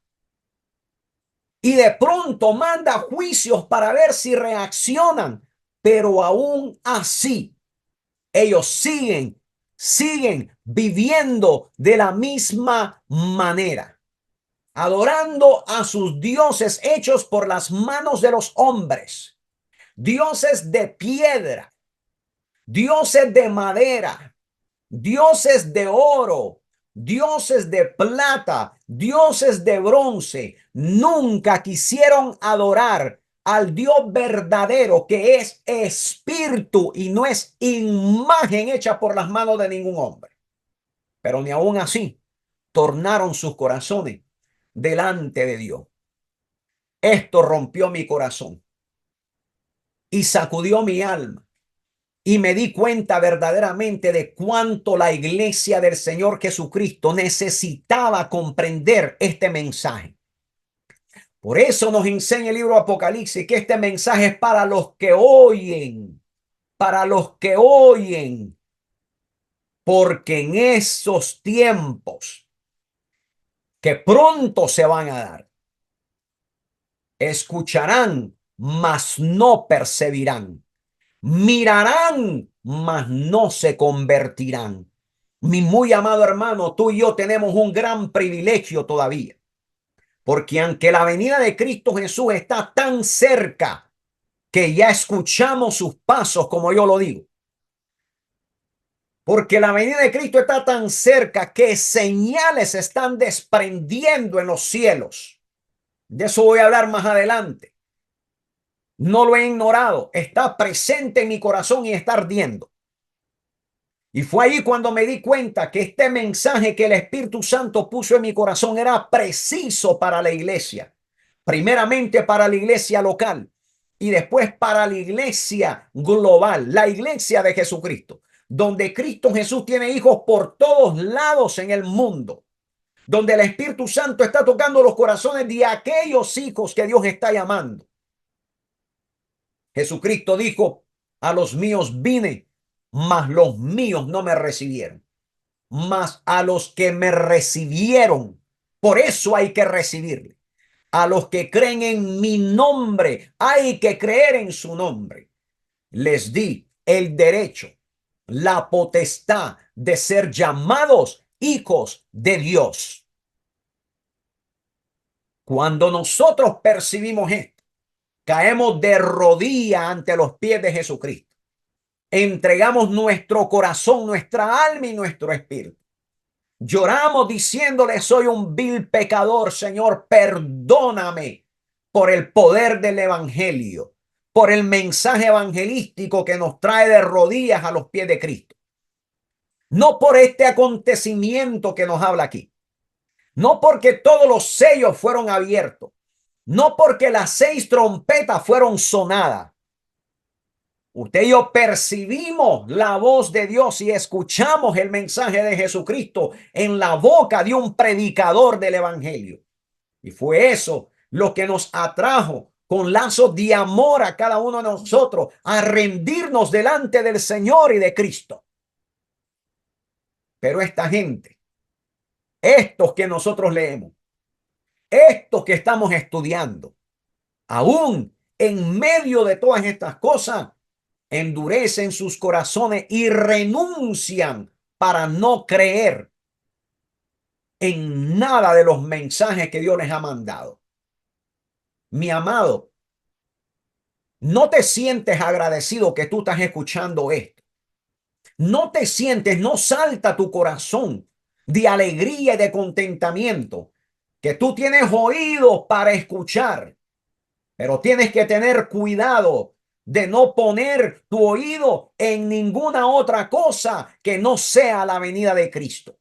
Y de pronto manda juicios para ver si reaccionan, pero aún así ellos siguen viviendo de la misma manera. adorando a sus dioses hechos por las manos de los hombres, dioses de piedra, dioses de madera, dioses de oro, dioses de plata, dioses de bronce. Nunca quisieron adorar al Dios verdadero, que es espíritu y no es imagen hecha por las manos de ningún hombre. Pero ni aún así tornaron sus corazones delante de Dios. Esto rompió mi corazón y sacudió mi alma. Y me di cuenta verdaderamente de cuánto la iglesia del Señor Jesucristo necesitaba comprender este mensaje. Por eso nos enseña el libro Apocalipsis que este mensaje es para los que oyen, para los que oyen, porque en esos tiempos que pronto se van a dar, escucharán, mas no percibirán. Mirarán, mas no se convertirán. Mi muy amado hermano, tú y yo tenemos un gran privilegio todavía, porque aunque la venida de Cristo Jesús está tan cerca que ya escuchamos sus pasos, como yo lo digo, porque la venida de Cristo está tan cerca que señales se están desprendiendo en los cielos. De eso voy a hablar más adelante. No lo he ignorado, está presente en mi corazón y está ardiendo. Y fue ahí cuando me di cuenta que este mensaje que el Espíritu Santo puso en mi corazón era preciso para la iglesia. Primeramente para la iglesia local y después para la iglesia global, la iglesia de Jesucristo, donde Cristo Jesús tiene hijos por todos lados en el mundo, donde el Espíritu Santo está tocando los corazones de aquellos hijos que Dios está llamando. Jesucristo dijo: a los míos vine, mas los míos no me recibieron. Mas a los que me recibieron, por eso hay que recibirle. A los que creen en mi nombre, hay que creer en su nombre. Les di el derecho, la potestad de ser llamados hijos de Dios. Cuando nosotros percibimos esto, caemos de rodillas ante los pies de Jesucristo. Entregamos nuestro corazón, nuestra alma y nuestro espíritu. Lloramos diciéndole: soy un vil pecador, Señor, perdóname, por el poder del evangelio, por el mensaje evangelístico que nos trae de rodillas a los pies de Cristo. No por este acontecimiento que nos habla aquí, no porque todos los sellos fueron abiertos, no porque las 6 trompetas fueron sonadas. Usted y yo percibimos la voz de Dios y escuchamos el mensaje de Jesucristo en la boca de un predicador del evangelio. Y fue eso lo que nos atrajo con lazos de amor a cada uno de nosotros a rendirnos delante del Señor y de Cristo. Pero esta gente, estos que nosotros leemos, estos que estamos estudiando, aún en medio de todas estas cosas, endurecen sus corazones y renuncian para no creer en nada de los mensajes que Dios les ha mandado. Mi amado, no te sientes agradecido que tú estás escuchando esto. No te sientes, no salta tu corazón de alegría y de contentamiento, que tú tienes oídos para escuchar, pero tienes que tener cuidado de no poner tu oído en ninguna otra cosa que no sea la venida de Cristo.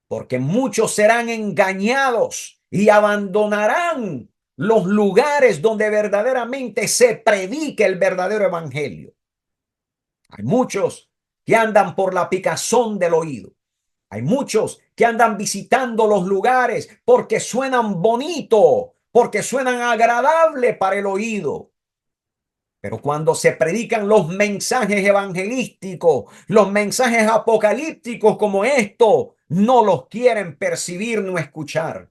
Porque muchos serán engañados y abandonarán los lugares donde verdaderamente se predique el verdadero evangelio. Hay muchos que andan por la picazón del oído. Hay muchos que andan visitando los lugares porque suenan bonito, porque suenan agradable para el oído. Pero cuando se predican los mensajes evangelísticos, los mensajes apocalípticos como esto, no los quieren percibir ni escuchar.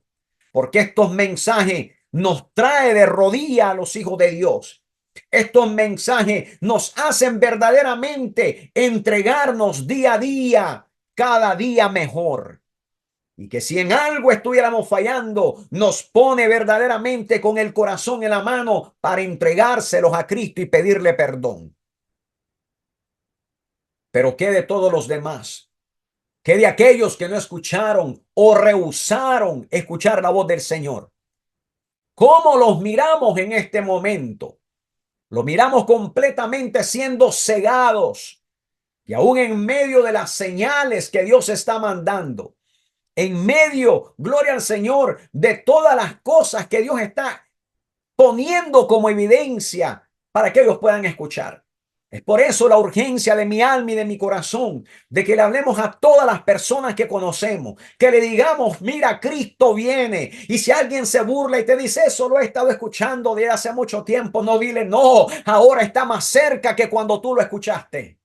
Porque estos mensajes nos trae de rodillas a los hijos de Dios. Estos mensajes nos hacen verdaderamente entregarnos día a día, cada día mejor. Y que si en algo estuviéramos fallando, nos pone verdaderamente con el corazón en la mano para entregárselos a Cristo y pedirle perdón. Pero ¿qué de todos los demás? ¿Qué de aquellos que no escucharon o rehusaron escuchar la voz del Señor? ¿Cómo los miramos en este momento? Lo miramos completamente siendo cegados y aún en medio de las señales que Dios está mandando, en medio, gloria al Señor, de todas las cosas que Dios está poniendo como evidencia para que ellos puedan escuchar. Es por eso la urgencia de mi alma y de mi corazón, de que le hablemos a todas las personas que conocemos, que le digamos, mira, Cristo viene. Y si alguien se burla y te dice, eso lo he estado escuchando de hace mucho tiempo, no, dile, no, ahora está más cerca que cuando tú lo escuchaste.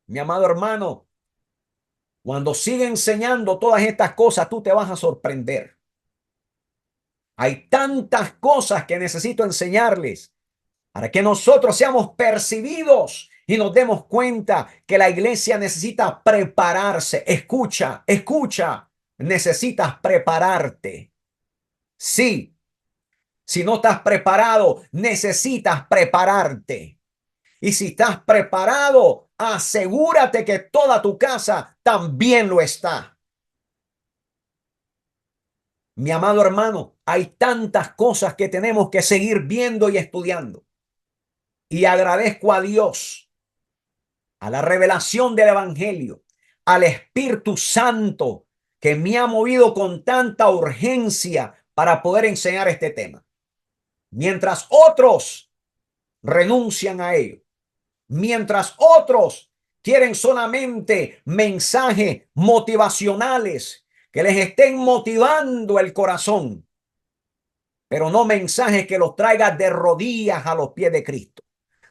Mi amado hermano, cuando sigue enseñando todas estas cosas, tú te vas a sorprender. Hay tantas cosas que necesito enseñarles para que nosotros seamos percibidos y nos demos cuenta que la iglesia necesita prepararse. Escucha, escucha, necesitas prepararte. Sí, si no estás preparado, necesitas prepararte. Y si estás preparado, asegúrate que toda tu casa también lo está. Mi amado hermano, hay tantas cosas que tenemos que seguir viendo y estudiando. Y agradezco a Dios, a la revelación del Evangelio, al Espíritu Santo que me ha movido con tanta urgencia para poder enseñar este tema. Mientras otros renuncian a ello, mientras otros quieren solamente mensajes motivacionales que les estén motivando el corazón, pero no mensajes que los traiga de rodillas a los pies de Cristo.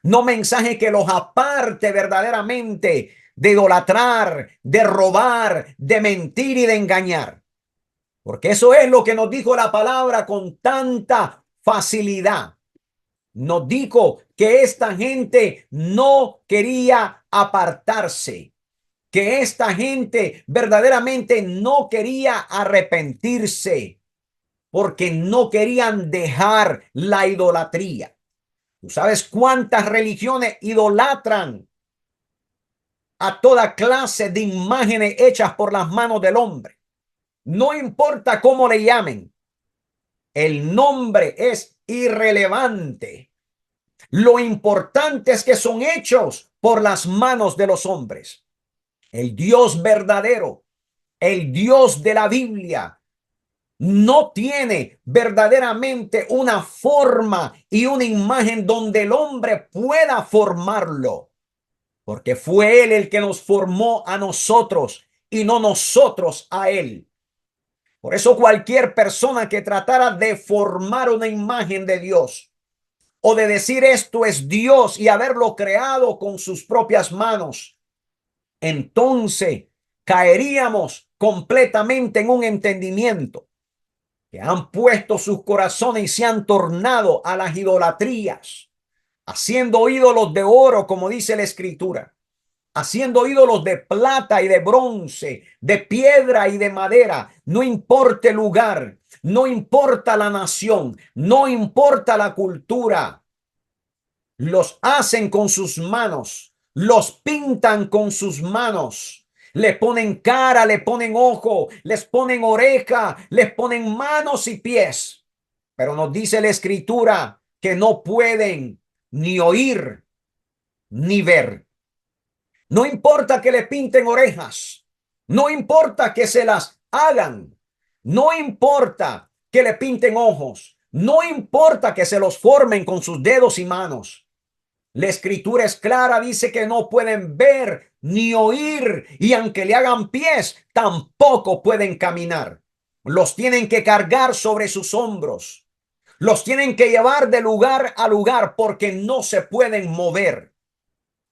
No mensajes que los aparte verdaderamente de idolatrar, de robar, de mentir y de engañar. Porque eso es lo que nos dijo la palabra con tanta facilidad. Nos dijo que esta gente no quería apartarse, que esta gente verdaderamente no quería arrepentirse, porque no querían dejar la idolatría. ¿Tú sabes cuántas religiones idolatran a toda clase de imágenes hechas por las manos del hombre? No importa cómo le llamen, el nombre es irrelevante. Lo importante es que son hechos por las manos de los hombres. El Dios verdadero, el Dios de la Biblia, no tiene verdaderamente una forma y una imagen donde el hombre pueda formarlo, porque fue Él el que nos formó a nosotros y no nosotros a Él. Por eso cualquier persona que tratara de formar una imagen de Dios o de decir esto es Dios y haberlo creado con sus propias manos, entonces caeríamos completamente en un entendimiento que han puesto sus corazones y se han tornado a las idolatrías, haciendo ídolos de oro, como dice la Escritura, haciendo ídolos de plata y de bronce, de piedra y de madera. No importa el lugar, no importa la nación, no importa la cultura. Los hacen con sus manos, los pintan con sus manos. Le ponen cara, le ponen ojo, les ponen oreja, les ponen manos y pies. Pero nos dice la Escritura que no pueden ni oír ni ver. No importa que le pinten orejas, no importa que se las hagan, no importa que le pinten ojos, no importa que se los formen con sus dedos y manos. La Escritura es clara, dice que no pueden ver ni oír, y aunque le hagan pies, tampoco pueden caminar. Los tienen que cargar sobre sus hombros. Los tienen que llevar de lugar a lugar porque no se pueden mover.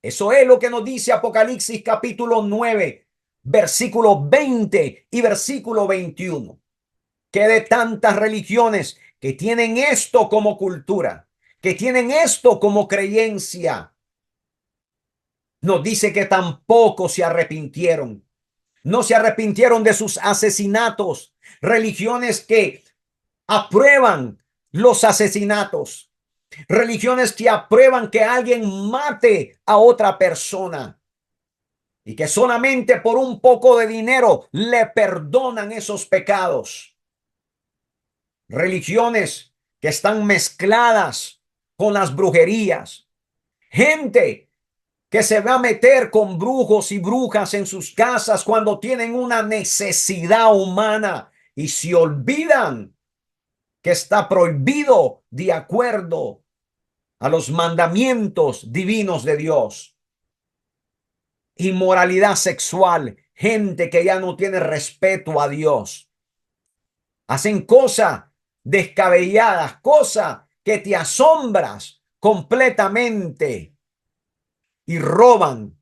Eso es lo que nos dice Apocalipsis capítulo 9, versículo 20 y versículo 21. Que de tantas religiones que tienen esto como cultura, que tienen esto como creencia, nos dice que tampoco se arrepintieron. no se arrepintieron de sus asesinatos, religiones que aprueban los asesinatos, religiones que aprueban que alguien mate a otra persona y que solamente por un poco de dinero le perdonan esos pecados. Religiones que están mezcladas con las brujerías. Gente que se va a meter con brujos y brujas en sus casas cuando tienen una necesidad humana y se olvidan que está prohibido de acuerdo a los mandamientos divinos de Dios. Inmoralidad sexual, gente que ya no tiene respeto a Dios. Hacen cosas descabelladas, cosas que te asombras completamente y roban,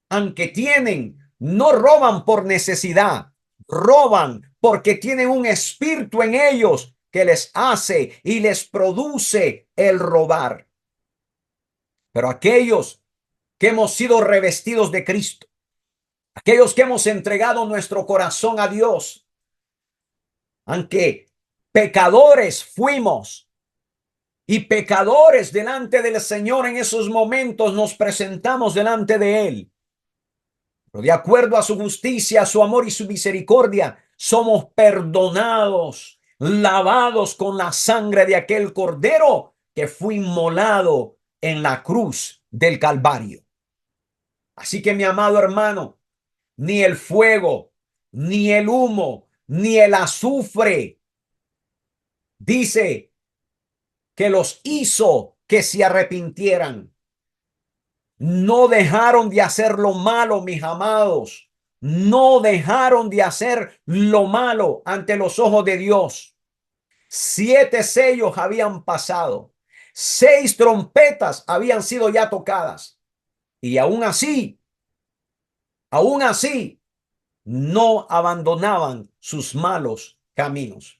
aunque no roban por necesidad, roban porque tienen un espíritu en ellos que les hace y les produce el robar. Pero aquellos que hemos sido revestidos de Cristo, aquellos que hemos entregado nuestro corazón a Dios, aunque pecadores fuimos y pecadores delante del Señor en esos momentos nos presentamos delante de Él. Pero de acuerdo a su justicia, su amor y su misericordia, somos perdonados, lavados con la sangre de aquel cordero que fue inmolado en la cruz del Calvario. Así que mi amado hermano, ni el fuego, ni el humo, ni el azufre dice que los hizo que se arrepintieran. No dejaron de hacer lo malo, mis amados. No dejaron de hacer lo malo ante los ojos de Dios. 7 sellos habían pasado. 6 trompetas habían sido ya tocadas. Y aún así, no abandonaban sus malos caminos.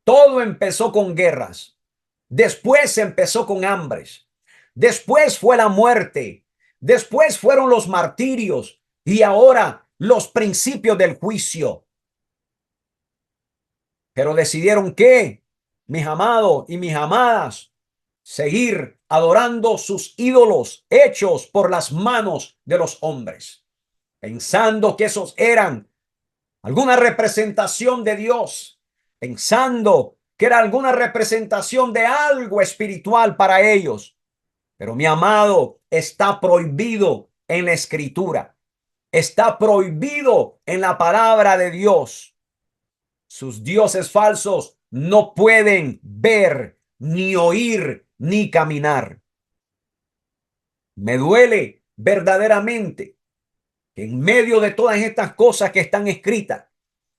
Todo empezó con guerras. Después empezó con hambres. Después fue la muerte. Después fueron los martirios. Y ahora los principios del juicio. Pero decidieron que, mis amados y mis amadas, seguir adorando sus ídolos hechos por las manos de los hombres, pensando que esos eran alguna representación de Dios, pensando que era alguna representación de algo espiritual para ellos. Pero mi amado, está prohibido en la Escritura, está prohibido en la palabra de Dios. Sus dioses falsos no pueden ver, ni oír, ni caminar. Me duele verdaderamente que en medio de todas estas cosas que están escritas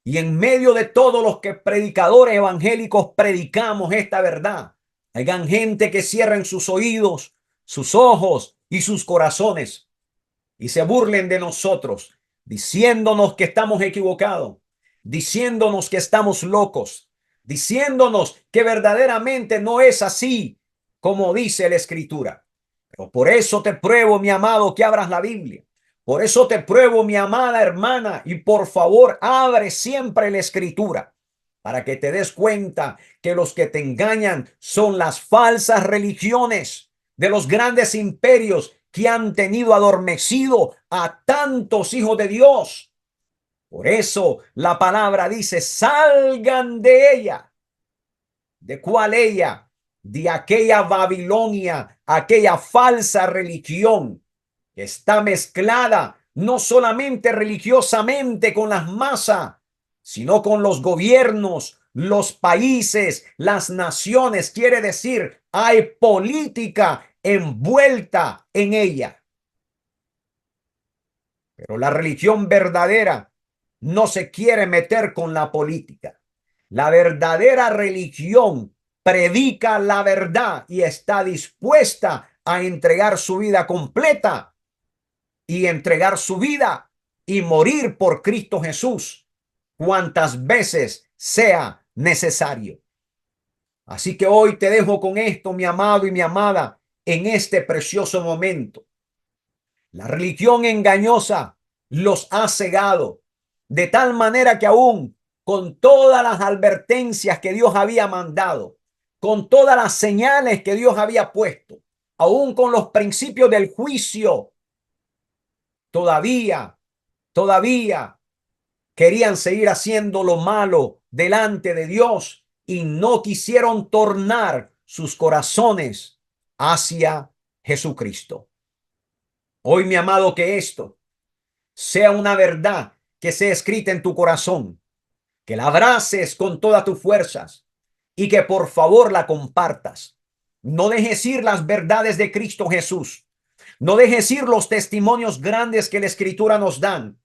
y en medio de todos los que predicadores evangélicos predicamos esta verdad, hayan gente que cierren sus oídos, sus ojos y sus corazones y se burlen de nosotros, diciéndonos que estamos equivocados, diciéndonos que estamos locos, diciéndonos que verdaderamente no es así como dice la Escritura. Pero por eso te pruebo, mi amado, que abras la Biblia. Por eso te pruebo, mi amada hermana, y por favor, abre siempre la Escritura para que te des cuenta que los que te engañan son las falsas religiones de los grandes imperios que han tenido adormecido a tantos hijos de Dios. Por eso la palabra dice, salgan de ella. ¿De cuál ella? De aquella Babilonia, aquella falsa religión que está mezclada no solamente religiosamente con las masas, sino con los gobiernos, los países, las naciones. Quiere decir, hay política envuelta en ella. Pero la religión verdadera no se quiere meter con la política. La verdadera religión predica la verdad y está dispuesta a entregar su vida completa y entregar su vida y morir por Cristo Jesús cuantas veces sea necesario. Así que hoy te dejo con esto, mi amado y mi amada, en este precioso momento. La religión engañosa los ha cegado, de tal manera que aún con todas las advertencias que Dios había mandado, con todas las señales que Dios había puesto, aún con los principios del juicio, todavía querían seguir haciendo lo malo delante de Dios y no quisieron tornar sus corazones hacia Jesucristo. Hoy, mi amado, que esto sea una verdad que sea escrita en tu corazón, que la abraces con todas tus fuerzas y que por favor la compartas. No dejes ir las verdades de Cristo Jesús. No dejes ir los testimonios grandes que la Escritura nos dan.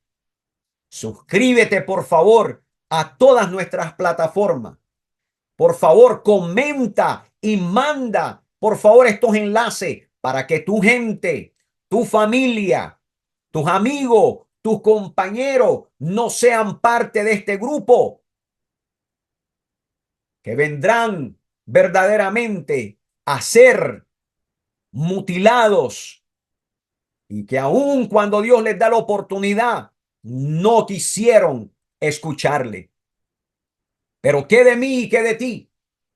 Suscríbete, por favor, a todas nuestras plataformas. Por favor, comenta y manda, por favor, estos enlaces para que tu gente, tu familia, tus amigos, tus compañeros no sean parte de este grupo, que vendrán verdaderamente a ser mutilados y que aun cuando Dios les da la oportunidad, no quisieron escucharle. Pero ¿qué de mí y qué de ti?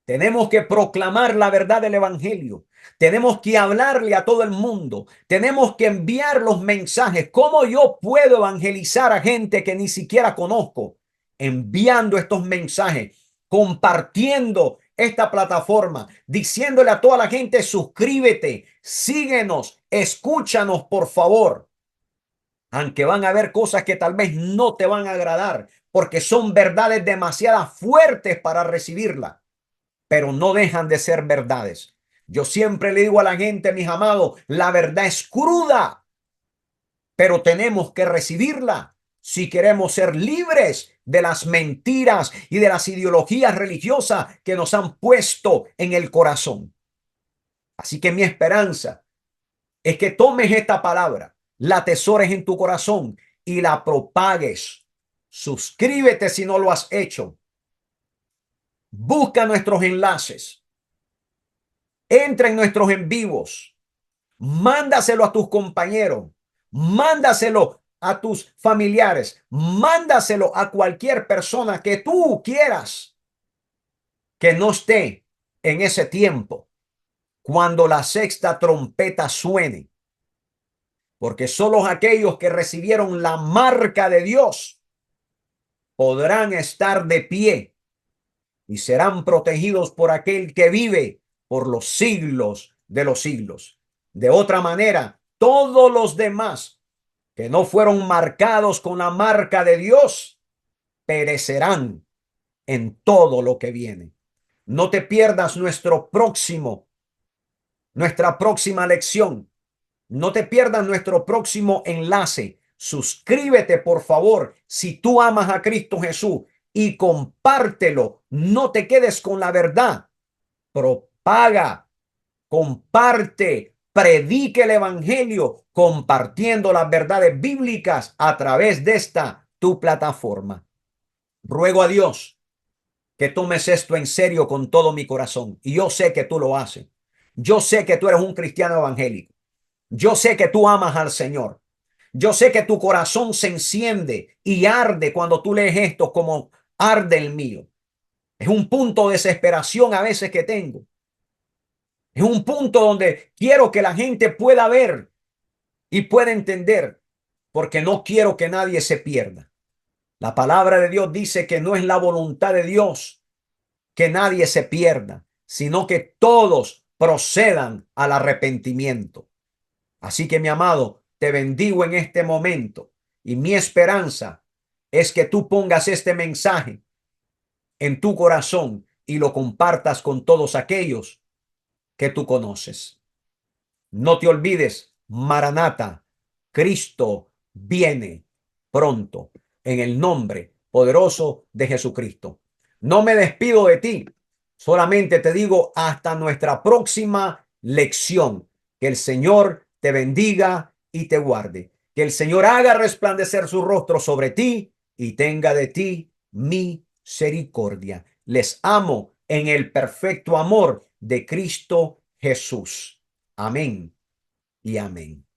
Tenemos que proclamar la verdad del evangelio. Tenemos que hablarle a todo el mundo. Tenemos que enviar los mensajes. ¿Cómo yo puedo evangelizar a gente que ni siquiera conozco? Enviando estos mensajes, compartiendo esta plataforma, diciéndole a toda la gente, suscríbete, síguenos, escúchanos, por favor. Aunque van a haber cosas que tal vez no te van a agradar, porque son verdades demasiado fuertes para recibirla, pero no dejan de ser verdades. Yo siempre le digo a la gente, mis amados, la verdad es cruda, pero tenemos que recibirla si queremos ser libres de las mentiras y de las ideologías religiosas que nos han puesto en el corazón. Así que mi esperanza es que tomes esta palabra, la atesores en tu corazón y la propagues. Suscríbete si no lo has hecho. Busca nuestros enlaces. Entra en nuestros en vivos. Mándaselo a tus compañeros. Mándaselo a tus familiares. Mándaselo a cualquier persona que tú quieras que no esté en ese tiempo cuando la sexta trompeta suene. Porque solo aquellos que recibieron la marca de Dios podrán estar de pie y serán protegidos por aquel que vive por los siglos de los siglos. De otra manera, todos los demás que no fueron marcados con la marca de Dios perecerán en todo lo que viene. No te pierdas nuestra próxima lección. No te pierdas nuestro próximo enlace. Suscríbete, por favor, si tú amas a Cristo Jesús, y compártelo. No te quedes con la verdad. Propaga, comparte, predique el evangelio compartiendo las verdades bíblicas a través de esta tu plataforma. Ruego a Dios que tomes esto en serio con todo mi corazón. Y yo sé que tú lo haces. Yo sé que tú eres un cristiano evangélico. Yo sé que tú amas al Señor. Yo sé que tu corazón se enciende y arde cuando tú lees esto como arde el mío. Es un punto de desesperación a veces que tengo. Es un punto donde quiero que la gente pueda ver y pueda entender, porque no quiero que nadie se pierda. La palabra de Dios dice que no es la voluntad de Dios que nadie se pierda, sino que todos procedan al arrepentimiento. Así que, mi amado, te bendigo en este momento y mi esperanza es que tú pongas este mensaje en tu corazón y lo compartas con todos aquellos que tú conoces. No te olvides, Maranata, Cristo viene pronto, en el nombre poderoso de Jesucristo. No me despido de ti, solamente te digo hasta nuestra próxima lección. Que el Señor te bendiga y te guarde. Que el Señor haga resplandecer su rostro sobre ti y tenga de ti misericordia. Les amo en el perfecto amor de Cristo Jesús. Amén y amén.